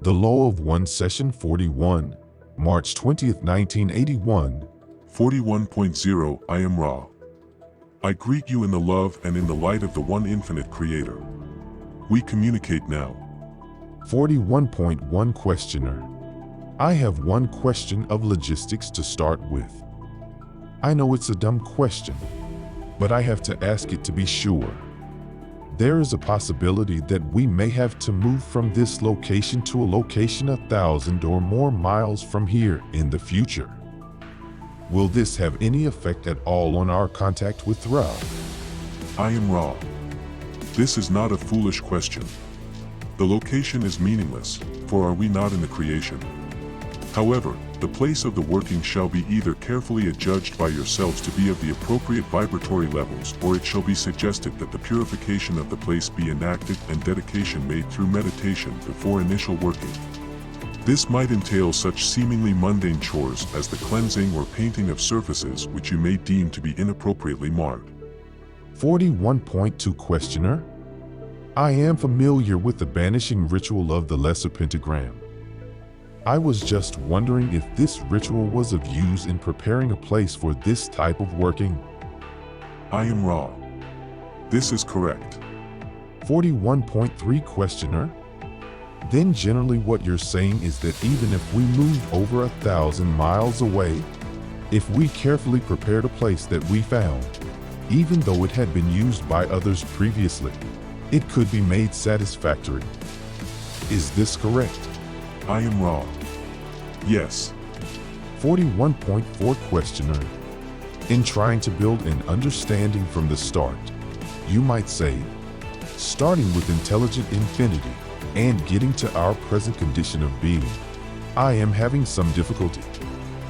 The Law of One, Session 41, March 20th, 1981. 41.0 I am Ra. I greet you in the love and in the light of the one infinite Creator. We communicate now. 41.1 Questioner. I have one question of logistics to start with. I know it's a dumb question, but I have to ask it to be sure. There is a possibility that we may have to move from this location to a location 1,000 or more miles from here in the future. Will this have any effect at all on our contact with Ra? I am Ra. This is not a foolish question. The location is meaningless, for are we not in the creation? However, the place of the working shall be either carefully adjudged by yourselves to be of the appropriate vibratory levels, or it shall be suggested that the purification of the place be enacted and dedication made through meditation before initial working. This might entail such seemingly mundane chores as the cleansing or painting of surfaces which you may deem to be inappropriately marked. 41.2 Questioner. I am familiar with the banishing ritual of the lesser pentagram. I was just wondering if this ritual was of use in preparing a place for this type of working. I am Ra. This is correct. 41.3 Questioner. Then generally what you're saying is that even if we moved over 1,000 miles away, if we carefully prepared a place that we found, even though it had been used by others previously, it could be made satisfactory. Is this correct? I am Ra. Yes. 41.4 Questioner. In trying to build an understanding from the start, you might say, starting with intelligent infinity and getting to our present condition of being, I am having some difficulty.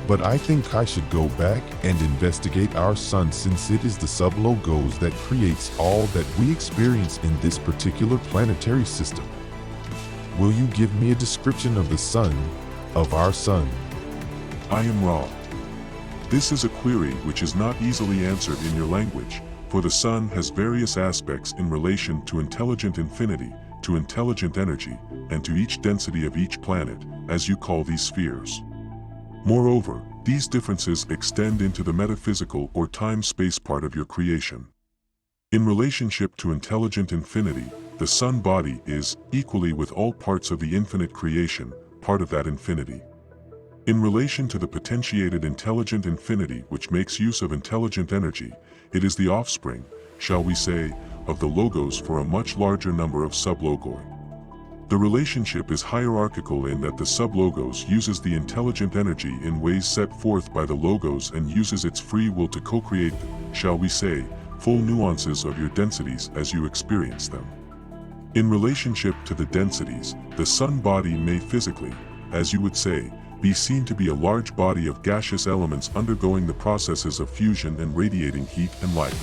But I think I should go back and investigate our sun, since it is the sub-logos that creates all that we experience in this particular planetary system. Will you give me a description of the sun, of our sun? I am Ra. This is a query which is not easily answered in your language, for the sun has various aspects in relation to intelligent infinity, to intelligent energy, and to each density of each planet, as you call these spheres. Moreover, these differences extend into the metaphysical or time-space part of your creation. In relationship to intelligent infinity, the sun body is, equally with all parts of the infinite creation, part of that infinity. In relation to the potentiated intelligent infinity which makes use of intelligent energy, it is the offspring, shall we say, of the logos for a much larger number of sub-logoi. The relationship is hierarchical in that the sub-logos uses the intelligent energy in ways set forth by the logos and uses its free will to co-create the, shall we say, full nuances of your densities as you experience them. In relationship to the densities, the sun body may physically, as you would say, be seen to be a large body of gaseous elements undergoing the processes of fusion and radiating heat and light.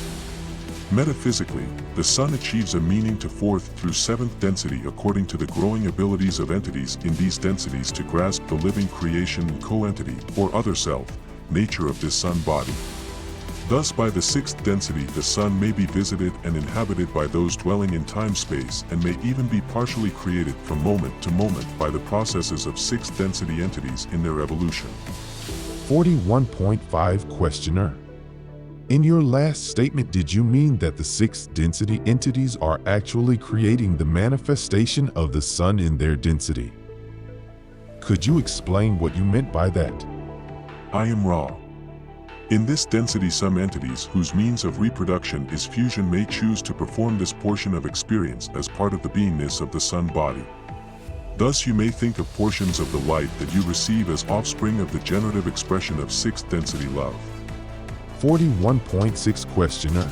Metaphysically, the sun achieves a meaning to fourth through seventh density according to the growing abilities of entities in these densities to grasp the living creation and co-entity, or other self, nature of this sun body. Thus by the sixth density the sun may be visited and inhabited by those dwelling in time-space, and may even be partially created from moment to moment by the processes of sixth density entities in their evolution. 41.5 Questioner. In your last statement, did you mean that the sixth density entities are actually creating the manifestation of the sun in their density? Could you explain what you meant by that? I am Ra. In this density some entities whose means of reproduction is fusion may choose to perform this portion of experience as part of the beingness of the sun body. Thus you may think of portions of the light that you receive as offspring of the generative expression of sixth density love. 41.6 Questioner.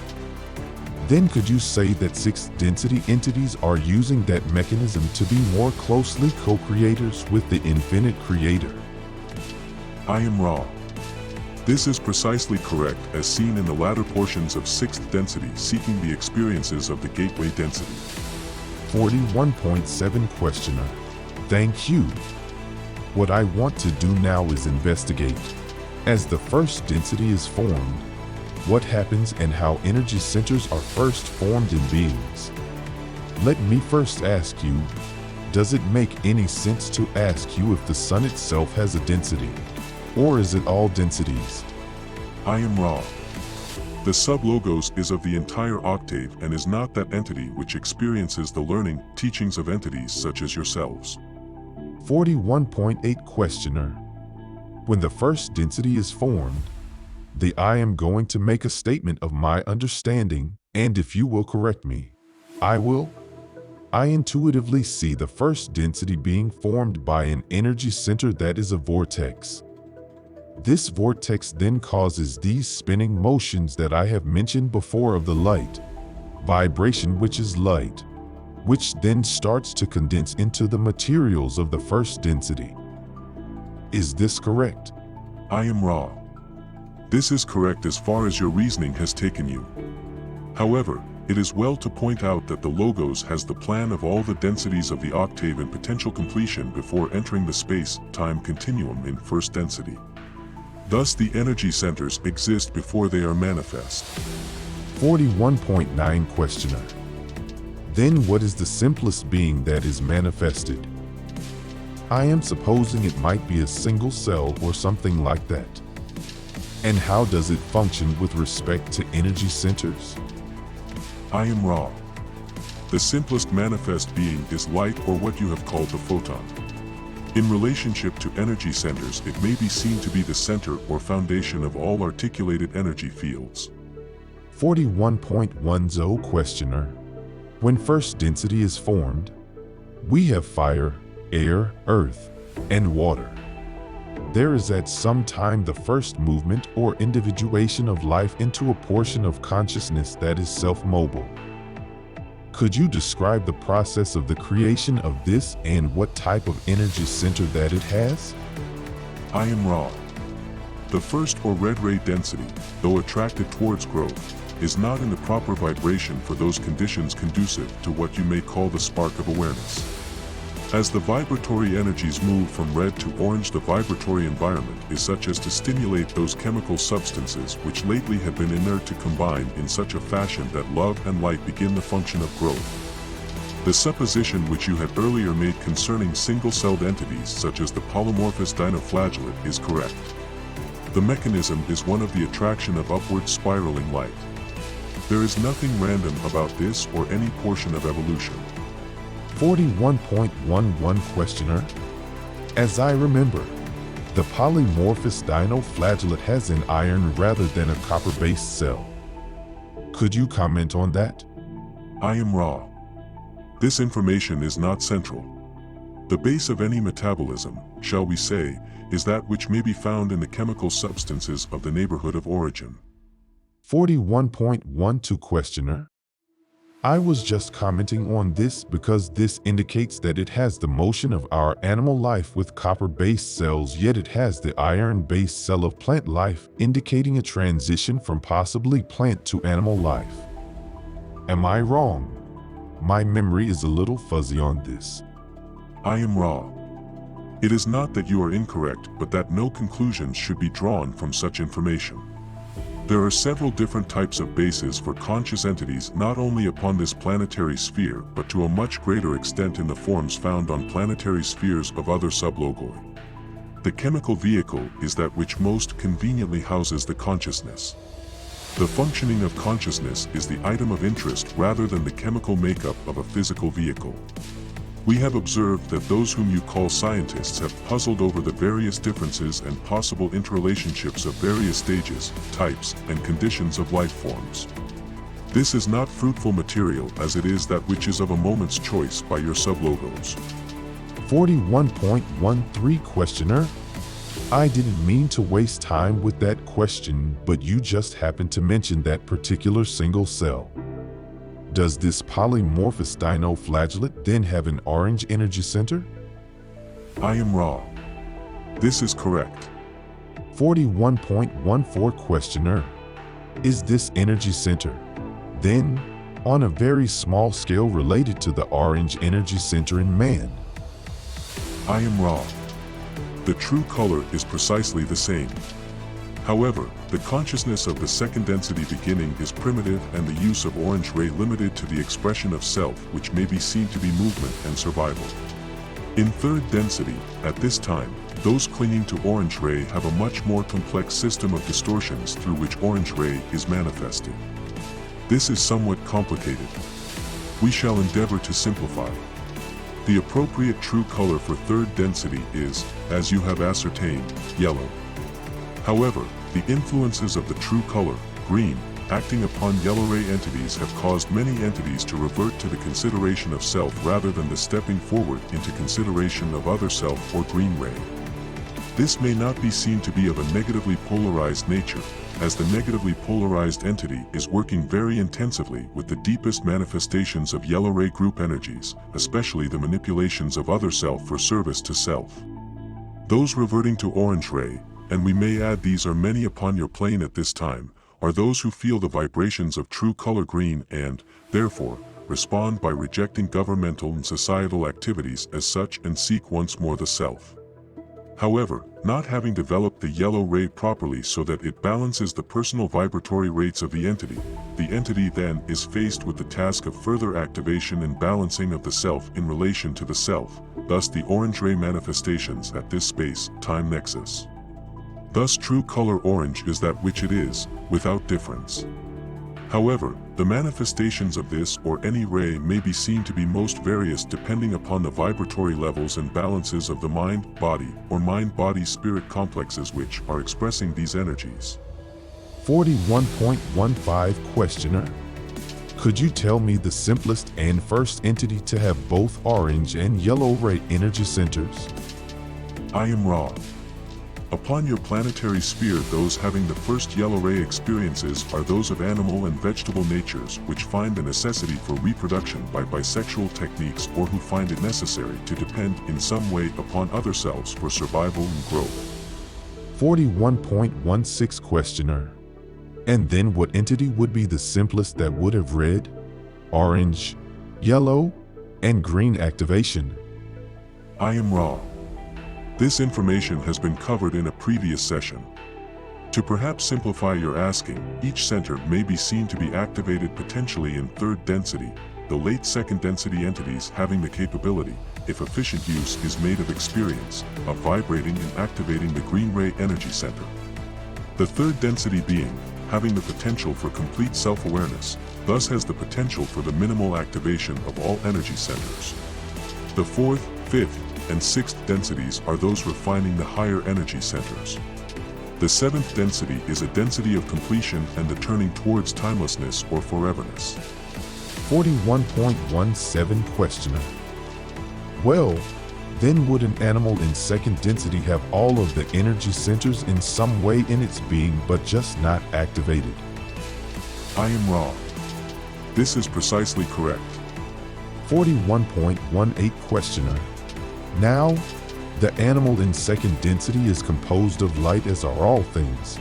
Then could you say that sixth density entities are using that mechanism to be more closely co-creators with the infinite creator? I am Ra. This is precisely correct as seen in the latter portions of sixth density seeking the experiences of the gateway density. 41.7 Questioner. Thank you. What I want to do now is investigate. As the first density is formed, what happens and how energy centers are first formed in beings. Let me first ask you, Does it make any sense to ask you if the sun itself has a density? Or is it all densities? I am Ra. The sub-logos is of the entire octave and is not that entity which experiences the learning, teachings of entities such as yourselves. 41.8 Questioner. When the first density is formed, I am going to make a statement of my understanding, and if you will correct me, I will. I intuitively see the first density being formed by an energy center that is a vortex. This vortex then causes these spinning motions that I have mentioned before of the light, vibration which is light, which then starts to condense into the materials of the first density. Is this correct? I am Ra. This is correct as far as your reasoning has taken you. However, it is well to point out that the logos has the plan of all the densities of the octave and potential completion before entering the space-time continuum in first density. Thus the energy centers exist before they are manifest. 41.9 Questioner. Then what is the simplest being that is manifested? I am supposing it might be a single cell or something like that. And how does it function with respect to energy centers? I am Ra. The simplest manifest being is light, or what you have called the photon. In relationship to energy centers, it may be seen to be the center or foundation of all articulated energy fields. 41.10 Questioner. When first density is formed, we have fire, air, earth, and water. There is at some time the first movement or individuation of life into a portion of consciousness that is self-mobile. Could you describe the process of the creation of this and what type of energy center that it has? I am Ra. The first or red ray density, though attracted towards growth, is not in the proper vibration for those conditions conducive to what you may call the spark of awareness. As the vibratory energies move from red to orange, the vibratory environment is such as to stimulate those chemical substances which lately have been inert to combine in such a fashion that love and light begin the function of growth. The supposition which you had earlier made concerning single-celled entities such as the polymorphous dinoflagellate is correct. The mechanism is one of the attraction of upward spiraling light. There is nothing random about this or any portion of evolution. 41.11 Questioner. As I remember, the polymorphous dinoflagellate has an iron rather than a copper-based cell. Could you comment on that? I am Ra. This information is not central. The base of any metabolism, shall we say, is that which may be found in the chemical substances of the neighborhood of origin. 41.12 Questioner. I was just commenting on this because this indicates that it has the motion of our animal life with copper-based cells, yet it has the iron-based cell of plant life, indicating a transition from possibly plant to animal life. Am I wrong? My memory is a little fuzzy on this. I am Ra. It is not that you are incorrect, but that no conclusions should be drawn from such information. There are several different types of bases for conscious entities, not only upon this planetary sphere, but to a much greater extent in the forms found on planetary spheres of other sublogoi. The chemical vehicle is that which most conveniently houses the consciousness. The functioning of consciousness is the item of interest rather than the chemical makeup of a physical vehicle. We have observed that those whom you call scientists have puzzled over the various differences and possible interrelationships of various stages, types, and conditions of life forms. This is not fruitful material as it is that which is of a moment's choice by your sublogos. 41.13 Questioner. I didn't mean to waste time with that question, but you just happened to mention that particular single cell. Does this polymorphous dinoflagellate then have an orange energy center? I am Ra. This is correct. 41.14 Questioner. Is this energy center, then, on a very small scale related to the orange energy center in man? I am Ra. The true color is precisely the same. However, the consciousness of the second density beginning is primitive and the use of orange ray limited to the expression of self, which may be seen to be movement and survival. In third density, at this time, those clinging to orange ray have a much more complex system of distortions through which orange ray is manifested. This is somewhat complicated. We shall endeavor to simplify. The appropriate true color for third density is, as you have ascertained, yellow. However, the influences of the true color, green, acting upon yellow ray entities have caused many entities to revert to the consideration of self rather than the stepping forward into consideration of other self or green ray. This may not be seen to be of a negatively polarized nature, as the negatively polarized entity is working very intensively with the deepest manifestations of yellow ray group energies, especially the manipulations of other self for service to self. Those reverting to orange ray, and we may add these are many upon your plane at this time, are those who feel the vibrations of true color green and, therefore, respond by rejecting governmental and societal activities as such and seek once more the self. However, not having developed the yellow ray properly so that it balances the personal vibratory rates of the entity then is faced with the task of further activation and balancing of the self in relation to the self, thus the orange ray manifestations at this space-time nexus. Thus true color orange is that which it is, without difference. However, the manifestations of this or any ray may be seen to be most various depending upon the vibratory levels and balances of the mind-body or mind-body-spirit complexes which are expressing these energies. 41.15 Questioner. Could you tell me the simplest and first entity to have both orange and yellow ray energy centers? I am Ra. Upon your planetary sphere, those having the first yellow ray experiences are those of animal and vegetable natures which find the necessity for reproduction by bisexual techniques or who find it necessary to depend in some way upon other selves for survival and growth. 41.16 Questioner. And then what entity would be the simplest that would have red, orange, yellow, and green activation? I am Ra. This information has been covered in a previous session. To perhaps simplify your asking, each center may be seen to be activated potentially in third density, the late second density entities having the capability, if efficient use is made of experience, of vibrating and activating the green ray energy center. The third density being, having the potential for complete self-awareness, thus has the potential for the minimal activation of all energy centers. The fourth, fifth, and sixth densities are those refining the higher energy centers. The seventh density is a density of completion and the turning towards timelessness or foreverness. 41.17 Questioner. Well, then would an animal in second density have all of the energy centers in some way in its being but just not activated? I am Ra. This is precisely correct. 41.18 Questioner. Now, the animal in second density is composed of light as are all things.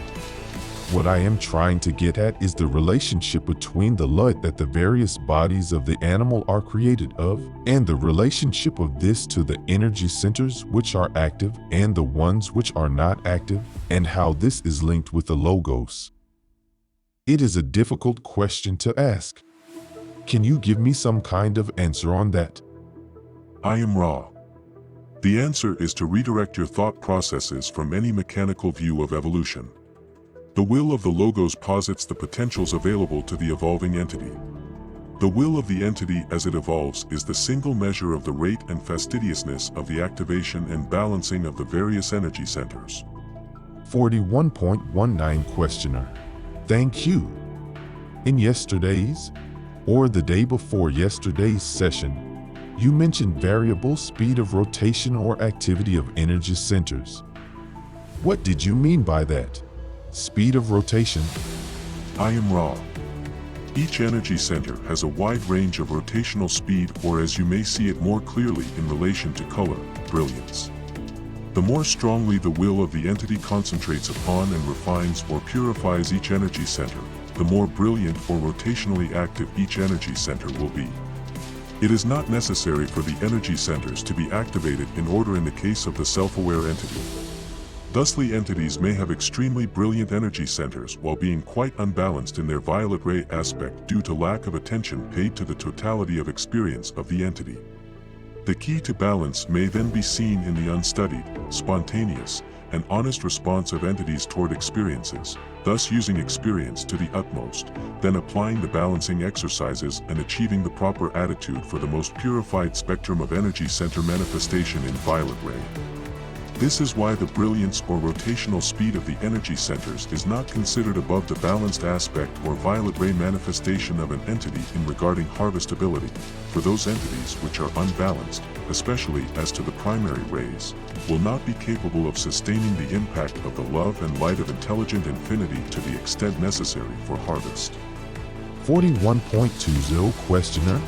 What I am trying to get at is the relationship between the light that the various bodies of the animal are created of, and the relationship of this to the energy centers which are active and the ones which are not active, and how this is linked with the logos. It is a difficult question to ask. Can you give me some kind of answer on that? I am Ra. The answer is to redirect your thought processes from any mechanical view of evolution. The will of the logos posits the potentials available to the evolving entity. The will of the entity as it evolves is the single measure of the rate and fastidiousness of the activation and balancing of the various energy centers. 41.19 Questioner. Thank you. In yesterday's, or the day before yesterday's session, you mentioned variable speed of rotation or activity of energy centers. What did you mean by that? Speed of rotation? I am Ra. Each energy center has a wide range of rotational speed, or as you may see it more clearly in relation to color, brilliance. The more strongly the will of the entity concentrates upon and refines or purifies each energy center, the more brilliant or rotationally active each energy center will be. It is not necessary for the energy centers to be activated in order in the case of the self-aware entity. Thusly, entities may have extremely brilliant energy centers while being quite unbalanced in their violet ray aspect due to lack of attention paid to the totality of experience of the entity. The key to balance may then be seen in the unstudied, spontaneous, and honest response of entities toward experiences, thus using experience to the utmost, then applying the balancing exercises and achieving the proper attitude for the most purified spectrum of energy center manifestation in violet ray. This is why the brilliance or rotational speed of the energy centers is not considered above the balanced aspect or violet ray manifestation of an entity in regarding harvestability, for those entities which are unbalanced, especially as to the primary rays, will not be capable of sustaining the impact of the love and light of intelligent infinity to the extent necessary for harvest. 41.20 Questioner: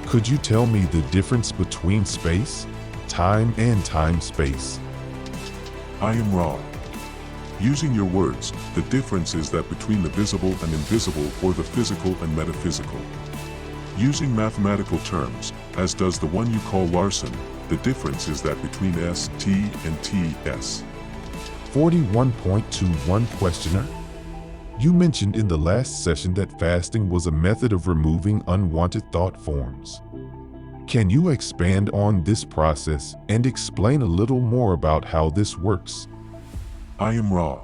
could you tell me the difference between space, time, and time-space? I am Ra. Using your words, the difference is that between the visible and invisible, or the physical and metaphysical. Using mathematical terms, as does the one you call Larson, the difference is that between ST and TS. 41.21 Questioner: you mentioned in the last session that fasting was a method of removing unwanted thought forms. Can you expand on this process and explain a little more about how this works? I am Ra.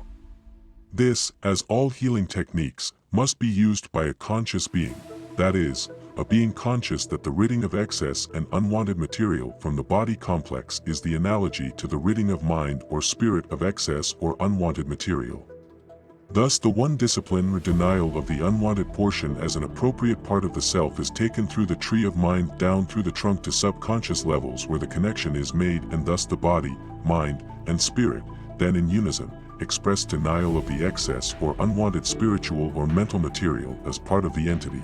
This, as all healing techniques, must be used by a conscious being, that is, a being conscious that the ridding of excess and unwanted material from the body complex is the analogy to the ridding of mind or spirit of excess or unwanted material. Thus, the one discipline or denial of the unwanted portion as an appropriate part of the self is taken through the tree of mind down through the trunk to subconscious levels where the connection is made, and thus the body, mind, and spirit, then in unison, express denial of the excess or unwanted spiritual or mental material as part of the entity.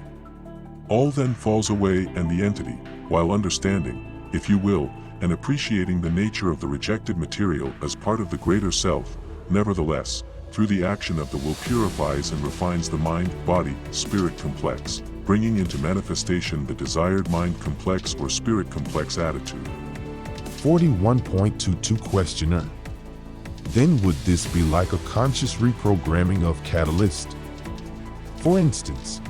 All then falls away, and the entity, while understanding, if you will, and appreciating the nature of the rejected material as part of the greater self, nevertheless, through the action of the will purifies and refines the mind-body-spirit complex, bringing into manifestation the desired mind complex or spirit complex attitude. 41.22 Questioner: then would this be like a conscious reprogramming of catalyst? For instance,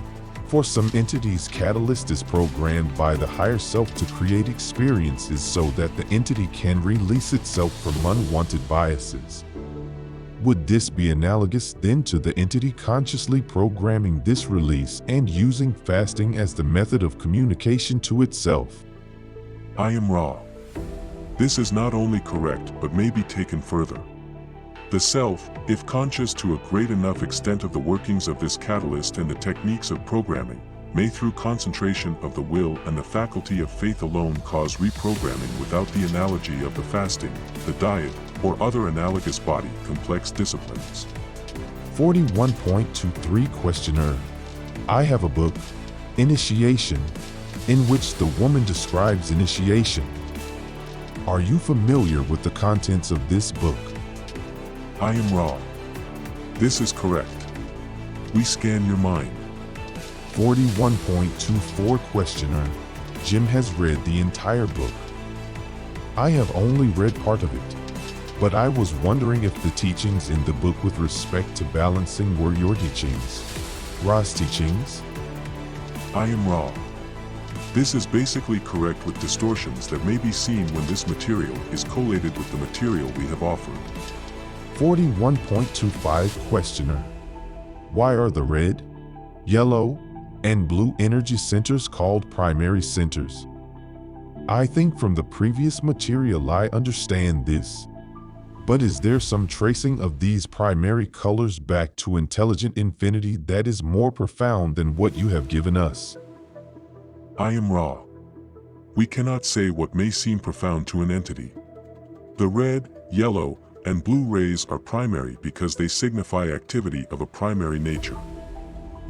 for some entities, catalyst is programmed by the higher self to create experiences so that the entity can release itself from unwanted biases. Would this be analogous then to the entity consciously programming this release and using fasting as the method of communication to itself? I am Ra. This is not only correct but may be taken further. The self, if conscious to a great enough extent of the workings of this catalyst and the techniques of programming, may through concentration of the will and the faculty of faith alone cause reprogramming without the analogy of the fasting, the diet, or other analogous body complex disciplines. 41.23 Questioner: I have a book, Initiation, in which the woman describes initiation. Are you familiar with the contents of this book? I am Ra. This is correct. We scan your mind. 41.24 Questioner: Jim has read the entire book. I have only read part of it, but I was wondering if the teachings in the book with respect to balancing were your teachings, Ra's teachings? I am Ra. This is basically correct with distortions that may be seen when this material is collated with the material we have offered. 41.25 Questioner: why are the red, yellow, and blue energy centers called primary centers? I think from the previous material I understand this. But is there some tracing of these primary colors back to intelligent infinity that is more profound than what you have given us? I am Ra. We cannot say what may seem profound to an entity. The red, yellow, and blue rays are primary because they signify activity of a primary nature.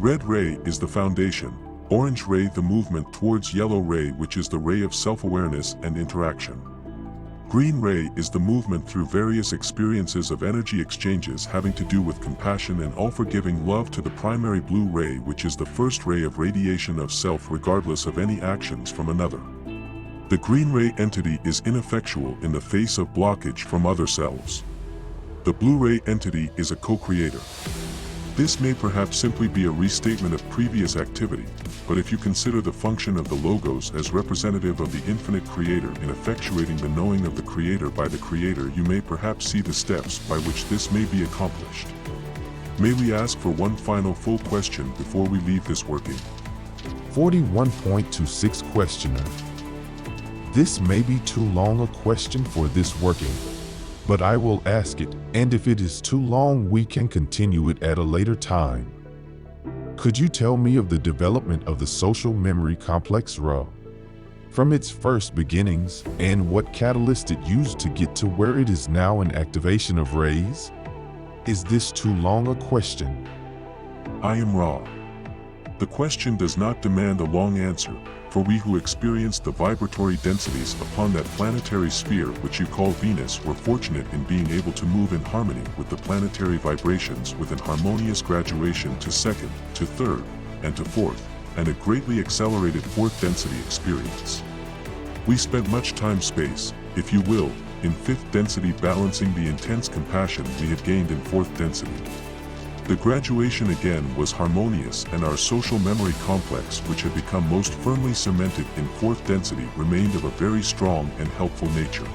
Red ray is the foundation, orange ray the movement towards yellow ray, which is the ray of self-awareness and interaction. Green ray is the movement through various experiences of energy exchanges having to do with compassion and all-forgiving love to the primary blue ray, which is the first ray of radiation of self regardless of any actions from another. The green ray entity is ineffectual in the face of blockage from other selves. The blue ray entity is a co-creator. This may perhaps simply be a restatement of previous activity, but if you consider the function of the logos as representative of the infinite Creator in effectuating the knowing of the Creator by the Creator, you may perhaps see the steps by which this may be accomplished. May we ask for one final full question before we leave this working? 41.26 Questioner. This may be too long a question for this working, but I will ask it, and if it is too long, we can continue it at a later time. Could you tell me of the development of the social memory complex RA? From its first beginnings, and what catalyst it used to get to where it is now in activation of rays? Is this too long a question? I am Ra. The question does not demand a long answer, for we who experienced the vibratory densities upon that planetary sphere which you call Venus were fortunate in being able to move in harmony with the planetary vibrations with an harmonious graduation to second, to third, and to fourth, and a greatly accelerated fourth density experience. We spent much time-space, if you will, in fifth density balancing the intense compassion we had gained in fourth density. The graduation again was harmonious, and our social memory complex, which had become most firmly cemented in fourth density, remained of a very strong and helpful nature.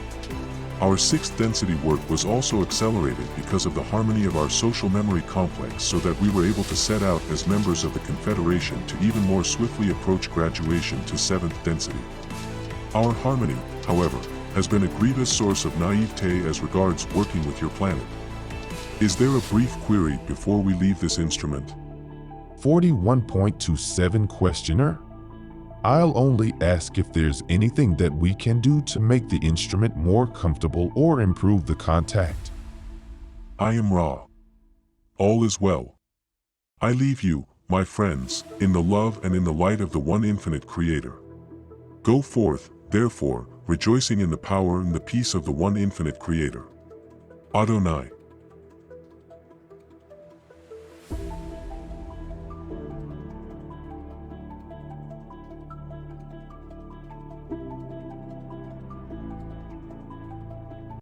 Our sixth density work was also accelerated because of the harmony of our social memory complex, so that we were able to set out as members of the Confederation to even more swiftly approach graduation to seventh density. Our harmony, however, has been a grievous source of naivete as regards working with your planet. Is there a brief query before we leave this instrument? 41.27 Questioner. I'll only ask if there's anything that we can do to make the instrument more comfortable or improve the contact. I am Ra. All is well. I leave you, my friends, in the love and in the light of the one infinite Creator. Go forth, therefore, rejoicing in the power and the peace of the one infinite Creator. Adonai.